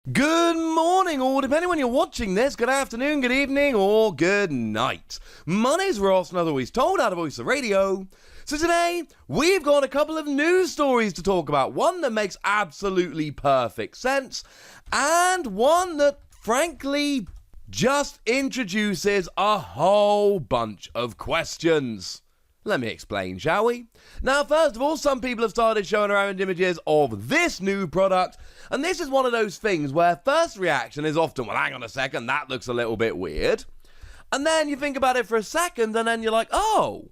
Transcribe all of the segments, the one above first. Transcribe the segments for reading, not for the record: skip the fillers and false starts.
Good morning, or depending when you're watching this, good afternoon, good evening, or good night. My name's Ross, and as always told, out of Voice of Radio. So today, we've got a couple of news stories to talk about. One that makes absolutely perfect sense, and one that, frankly, just introduces a whole bunch of questions. Let me explain, shall we? Now, first of all, some people have started showing around images of this new product, and this is one of those things where first reaction is often, well, hang on a second, that looks a little bit weird. And then you think about it for a second, and then you're like, well,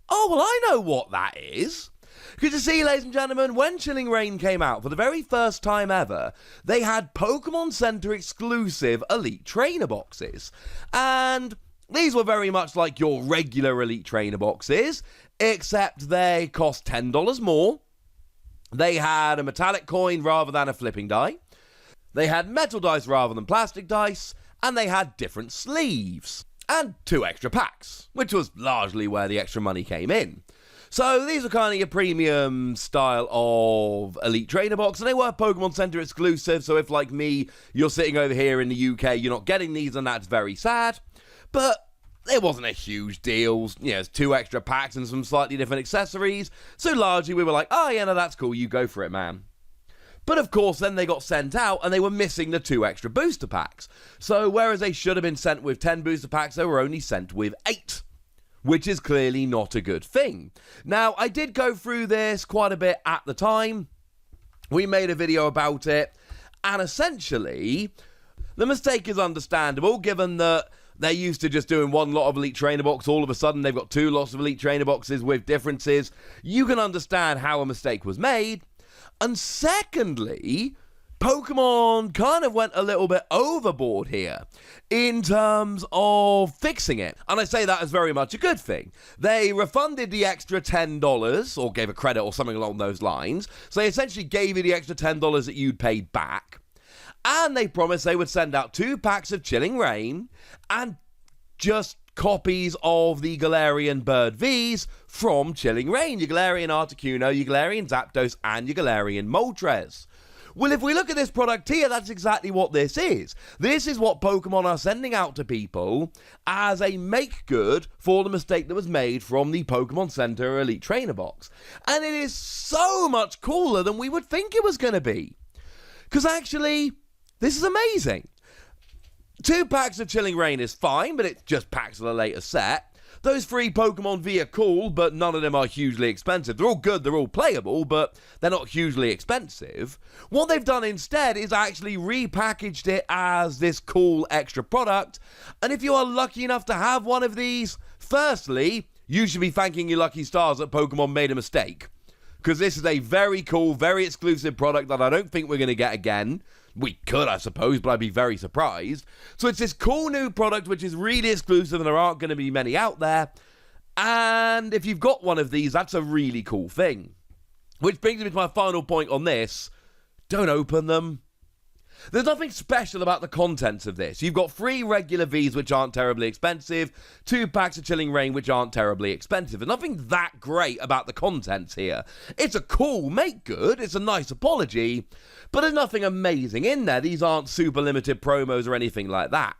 I know what that is. Because you see, ladies and gentlemen, when Chilling Reign came out for the very first time ever, they had Pokemon Center exclusive Elite Trainer boxes. And these were very much like your regular Elite Trainer boxes, except they cost $10 more. They had a metallic coin rather than a flipping die. They had metal dice rather than plastic dice. And they had different sleeves. And 2 extra packs, which was largely where the extra money came in. So these were kind of your premium style of Elite Trainer box, and they were Pokemon Center exclusive, so if, like me, you're sitting over here in the UK, you're not getting these, and that's very sad. But it wasn't a huge deal. You know, it's 2 extra packs and some slightly different accessories. So largely we were like, oh yeah, no, that's cool. You go for it, man. But of course, then they got sent out and they were missing the 2 extra booster packs. So whereas they should have been sent with 10 booster packs, they were only sent with 8. Which is clearly not a good thing. Now, I did go through this quite a bit at the time. We made a video about it. And essentially, the mistake is understandable given that they're used to just doing one lot of Elite Trainer box. All of a sudden, they've got 2 lots of Elite Trainer boxes with differences. You can understand how a mistake was made. And secondly, Pokemon kind of went a little bit overboard here in terms of fixing it. And I say that as very much a good thing. They refunded the extra $10 or gave a credit or something along those lines. So they essentially gave you the extra $10 that you'd paid back. And they promised they would send out 2 packs of Chilling Reign and just copies of the Galarian Bird Vs from Chilling Reign. Your Galarian Articuno, your Galarian Zapdos, and your Galarian Moltres. Well, if we look at this product here, that's exactly what this is. This is what Pokemon are sending out to people as a make-good for the mistake that was made from the Pokemon Center Elite Trainer box. And it is so much cooler than we would think it was going to be. Because actually, this is amazing. 2 packs of Chilling Reign is fine, but it's just packs of the later set. Those 3 Pokemon V are cool, but none of them are hugely expensive. They're all good, they're all playable, but they're not hugely expensive. What they've done instead is actually repackaged it as this cool extra product. And if you are lucky enough to have one of these, firstly, you should be thanking your lucky stars that Pokemon made a mistake. Because this is a very cool, very exclusive product that I don't think we're going to get again. We could, I suppose, but I'd be very surprised. So it's this cool new product which is really exclusive and there aren't going to be many out there. And if you've got one of these, that's a really cool thing. Which brings me to my final point on this. Don't open them. There's nothing special about the contents of this. You've got 3 regular Vs which aren't terribly expensive, 2 packs of Chilling Reign which aren't terribly expensive. There's nothing that great about the contents here. It's a cool make good, it's a nice apology, but there's nothing amazing in there. These aren't super limited promos or anything like that.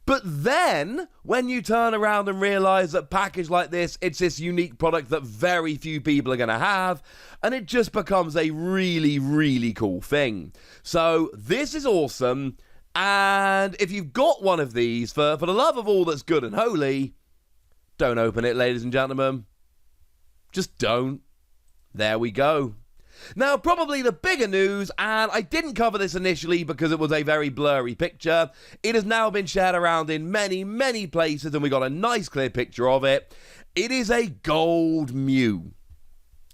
But then, when you turn around and realise that packaged like this, it's this unique product that very few people are going to have, and it just becomes a really, really cool thing. So, this is awesome, and if you've got one of these, for the love of all that's good and holy, don't open it, ladies and gentlemen. Just don't. There we go. Now, probably the bigger news, and I didn't cover this initially because it was a very blurry picture. It has now been shared around in many, many places, and we got a nice clear picture of it. It is a gold Mew.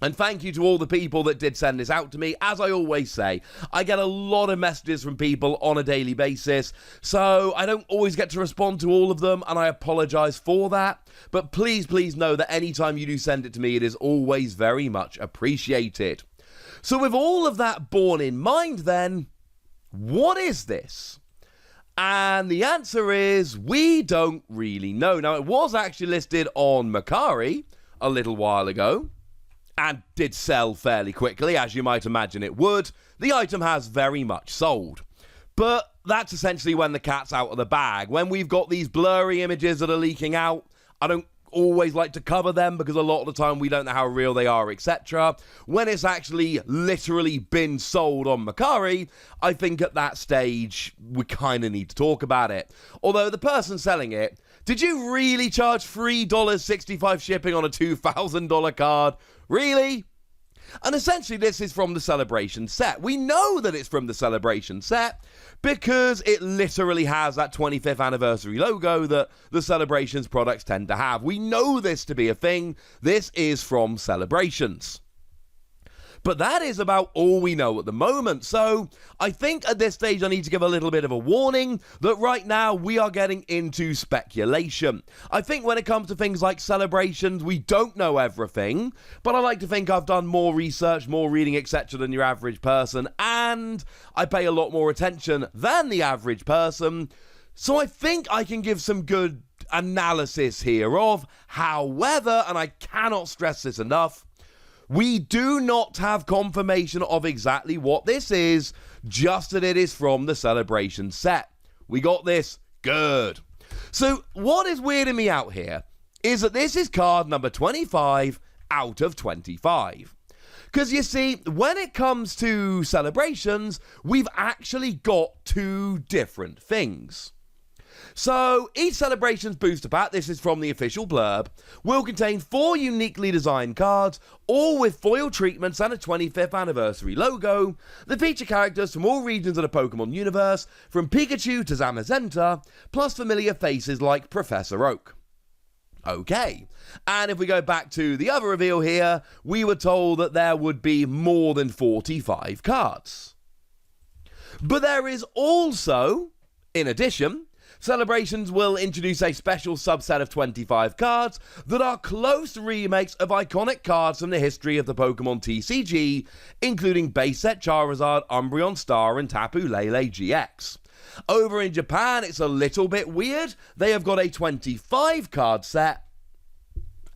And thank you to all the people that did send this out to me. As I always say, I get a lot of messages from people on a daily basis, so I don't always get to respond to all of them, and I apologise for that. But please, please know that anytime you do send it to me, it is always very much appreciated. So with all of that borne in mind then, what is this? And the answer is, we don't really know. Now, it was actually listed on Mercari a little while ago, and did sell fairly quickly, as you might imagine it would, the item has very much sold. But that's essentially when the cat's out of the bag. When we've got these blurry images that are leaking out, I don't always like to cover them because a lot of the time we don't know how real they are, etc. When it's actually literally been sold on Mercari, I think at that stage we kind of need to talk about it. Although the person selling it, did you really charge $3.65 shipping on a $2,000 card? Really? And essentially this is from the Celebration set. We know that it's from the Celebration set because it literally has that 25th anniversary logo that the Celebrations products tend to have. We know this to be a thing. This is from Celebrations. But that is about all we know at the moment, so I think at this stage I need to give a little bit of a warning that right now we are getting into speculation. I think when it comes to things like Celebrations, we don't know everything, but I like to think I've done more research, more reading, etc. than your average person, and I pay a lot more attention than the average person, so I think I can give some good analysis here of. However, and I cannot stress this enough, we do not have confirmation of exactly what this is, just that it is from the Celebration set. We got this? Good. So what is weirding me out here is that this is card number 25 out of 25. Because you see, when it comes to Celebrations, we've actually got two different things. So, each Celebrations booster pack, this is from the official blurb, will contain 4 uniquely designed cards, all with foil treatments and a 25th anniversary logo, that feature characters from all regions of the Pokemon universe, from Pikachu to Zamazenta, plus familiar faces like Professor Oak. Okay, and if we go back to the other reveal here, we were told that there would be more than 45 cards. But there is also, in addition, Celebrations will introduce a special subset of 25 cards that are close remakes of iconic cards from the history of the Pokémon TCG, including base set Charizard, Umbreon Star, and Tapu Lele GX. Over in Japan, it's a little bit weird. They have got a 25 card set,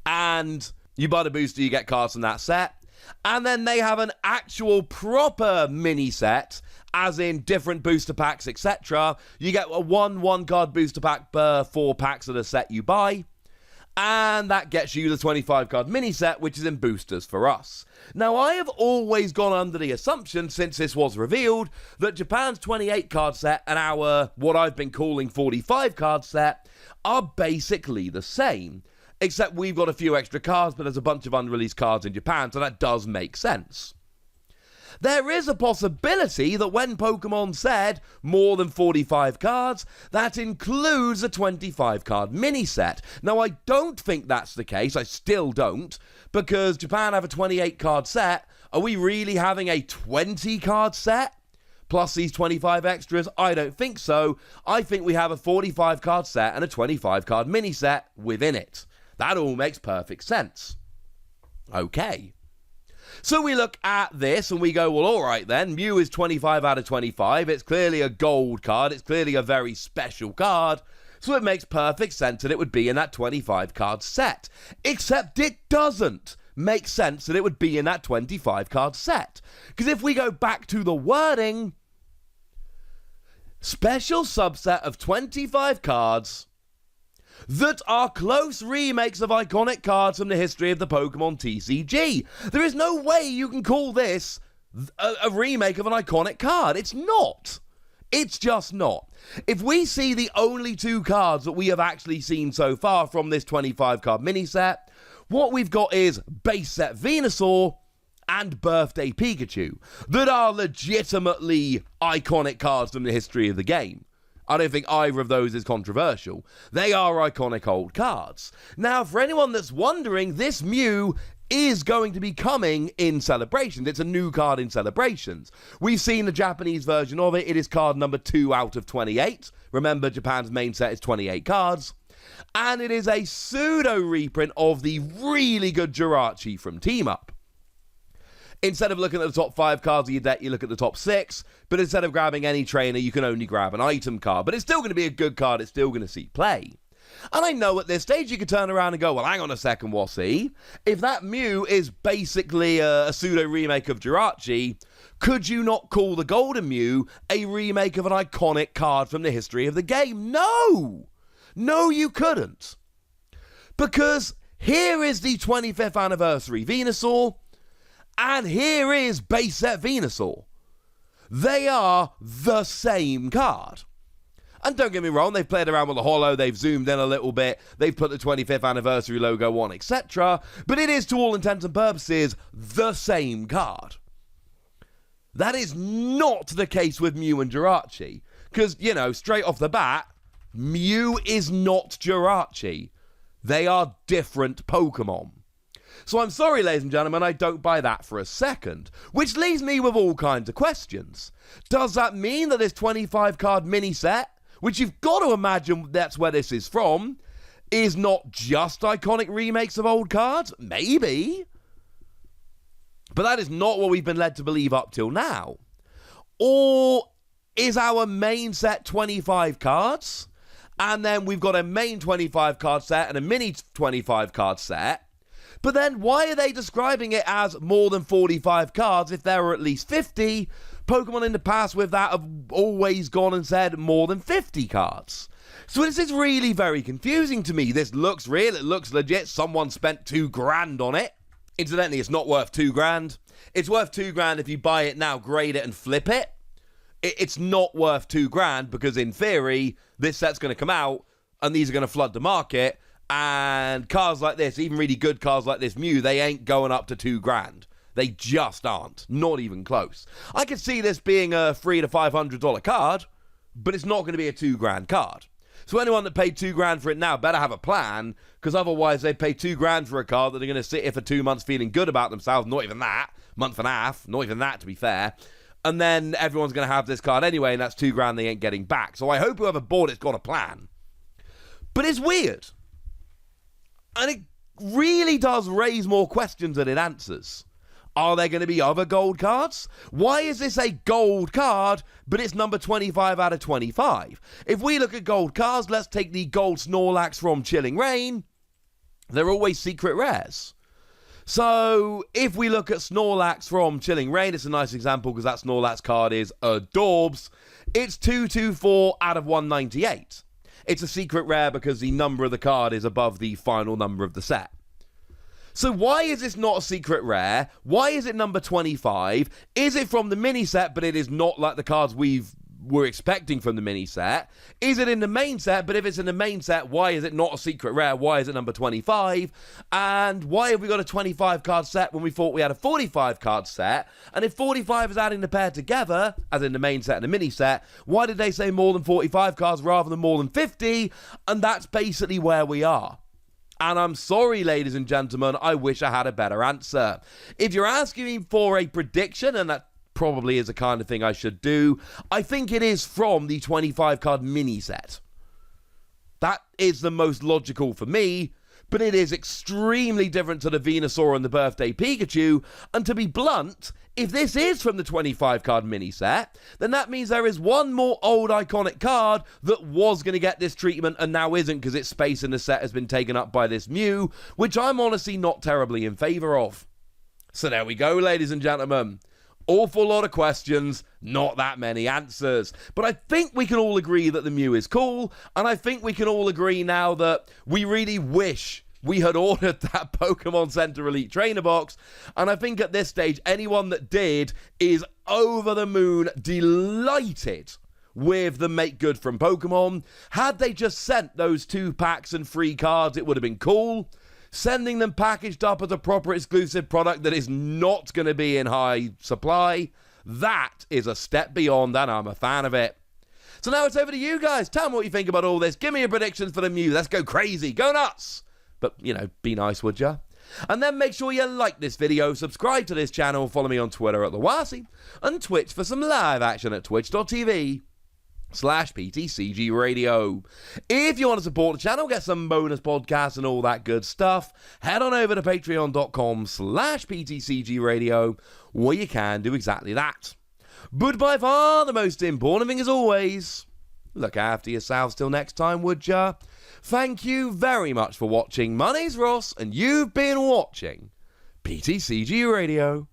and you buy the booster, you get cards from that set. And then they have an actual proper mini set, as in different booster packs, etc. You get a one card booster pack per 4 packs of the set you buy. And that gets you the 25 card mini set, which is in boosters for us. Now, I have always gone under the assumption, since this was revealed, that Japan's 28 card set and our, what I've been calling 45 card set, are basically the same. Except we've got a few extra cards, but there's a bunch of unreleased cards in Japan, so that does make sense. There is a possibility that when Pokemon said more than 45 cards, that includes a 25 card mini set. Now, I don't think that's the case, I still don't, because Japan have a 28 card set. Are we really having a 20 card set? Plus these 25 extras? I don't think so. I think we have a 45 card set and a 25 card mini set within it. That all makes perfect sense. Okay. So we look at this and we go, well, all right then, Mew is 25 out of 25. It's clearly a gold card. It's clearly a very special card. So it makes perfect sense that it would be in that 25 card set. Except it doesn't make sense that it would be in that 25 card set. Because if we go back to the wording, special subset of 25 cards that are close remakes of iconic cards from the history of the Pokémon TCG. There is no way you can call this a remake of an iconic card. It's not. It's just not. If we see the only 2 cards that we have actually seen so far from this 25 card mini set, what we've got is base set Venusaur and Birthday Pikachu that are legitimately iconic cards from the history of the game. I don't think either of those is controversial. They are iconic old cards. Now, for anyone that's wondering, this Mew is going to be coming in Celebrations. It's a new card in Celebrations. We've seen the Japanese version of it. It is card number 2 out of 28. Remember, Japan's main set is 28 cards. And it is a pseudo reprint of the really good Jirachi from Team Up. Instead of looking at the top 5 cards of your deck, you look at the top 6. But instead of grabbing any trainer, you can only grab an item card. But it's still going to be a good card. It's still going to see play. And I know at this stage you could turn around and go, well, hang on a second, Wassy. If that Mew is basically a pseudo remake of Jirachi, could you not call the Golden Mew a remake of an iconic card from the history of the game? No! No, you couldn't. Because here is the 25th anniversary Venusaur, and here is base set Venusaur. They are the same card. And don't get me wrong, they've played around with the holo, they've zoomed in a little bit, they've put the 25th anniversary logo on, etc. But it is, to all intents and purposes, the same card. That is not the case with Mew and Jirachi. Because, you know, straight off the bat, Mew is not Jirachi. They are different Pokemon. So I'm sorry, ladies and gentlemen, I don't buy that for a second. Which leaves me with all kinds of questions. Does that mean that this 25-card mini set, which you've got to imagine that's where this is from, is not just iconic remakes of old cards? Maybe. But that is not what we've been led to believe up till now. Or is our main set 25 cards, and then we've got a main 25 card set and a mini 25 card set? But then why are they describing it as more than 45 cards if there are at least 50? Pokemon in the past with that have always gone and said more than 50 cards. So this is really very confusing to me. This looks real, it looks legit. Someone spent $2,000 on it. Incidentally, it's not worth $2,000. It's worth $2,000 if you buy it now, grade it and flip it. It's not worth $2,000 because in theory, this set's going to come out and these are going to flood the market. And cards like this, even really good cards like this Mew, they ain't going up to $2,000. They just aren't. Not even close. I could see this being a $300 to $500 card, but it's not going to be a $2,000 card. So anyone that paid $2,000 for it now better have a plan, because otherwise they pay $2,000 for a card that they're going to sit here for 2 months feeling good about themselves. Not even that. Month and a half. Not even that, to be fair. And then everyone's going to have this card anyway, and that's $2,000 they ain't getting back. So I hope whoever bought it's got a plan. But it's weird. And it really does raise more questions than it answers. Are there going to be other gold cards? Why is this a gold card, but it's number 25 out of 25? If we look at gold cards, let's take the gold Snorlax from Chilling Reign. They're always secret rares. So if we look at Snorlax from Chilling Reign, it's a nice example because that Snorlax card is adorbs. It's 224 out of 198. It's a secret rare because the number of the card is above the final number of the set. So why is this not a secret rare? Why is it number 25? Is it from the mini set, but it is not like the cards we're expecting from the mini set? Is it in the main set? But if it's in the main set, why is it not a secret rare? Why is it number 25? And why have we got a 25 card set when we thought we had a 45 card set? And if 45 is adding the pair together, as in the main set and the mini set, why did they say more than 45 cards rather than more than 50? And that's basically where we are. And I'm sorry, ladies and gentlemen, I wish I had a better answer. If you're asking me for a prediction, and that probably is the kind of thing I should do, I think it is from the 25 card mini set. That is the most logical for me, but it is extremely different to the Venusaur and the Birthday Pikachu, and to be blunt, if this is from the 25 card mini set, then that means there is one more old iconic card that was going to get this treatment and now isn't because its space in the set has been taken up by this Mew, which I'm honestly not terribly in favour of. So there we go, ladies and gentlemen. Awful lot of questions, not that many answers. But I think we can all agree that the Mew is cool, and I think we can all agree now that we really wish we had ordered that Pokemon Center Elite Trainer box, and I think at this stage, anyone that did is over the moon delighted with the make good from Pokemon. Had they just sent those 2 packs and 3 cards, it would have been cool. Sending them packaged up as a proper exclusive product that is not going to be in high supply, that is a step beyond, and I'm a fan of it. So now it's over to you guys. Tell me what you think about all this. Give me your predictions for the Mew. Let's go crazy. Go nuts. But, you know, be nice, would ya? And then make sure you like this video, subscribe to this channel, follow me on Twitter at TheWassy, and Twitch for some live action at twitch.tv/PTCG Radio. If you want to support the channel, get some bonus podcasts and all that good stuff, head on over to patreon.com/PTCG Radio, where you can do exactly that. But by far the most important thing, as always, look after yourselves till next time, would ya? Thank you very much for watching. My name's Ross, and you've been watching PTCG Radio.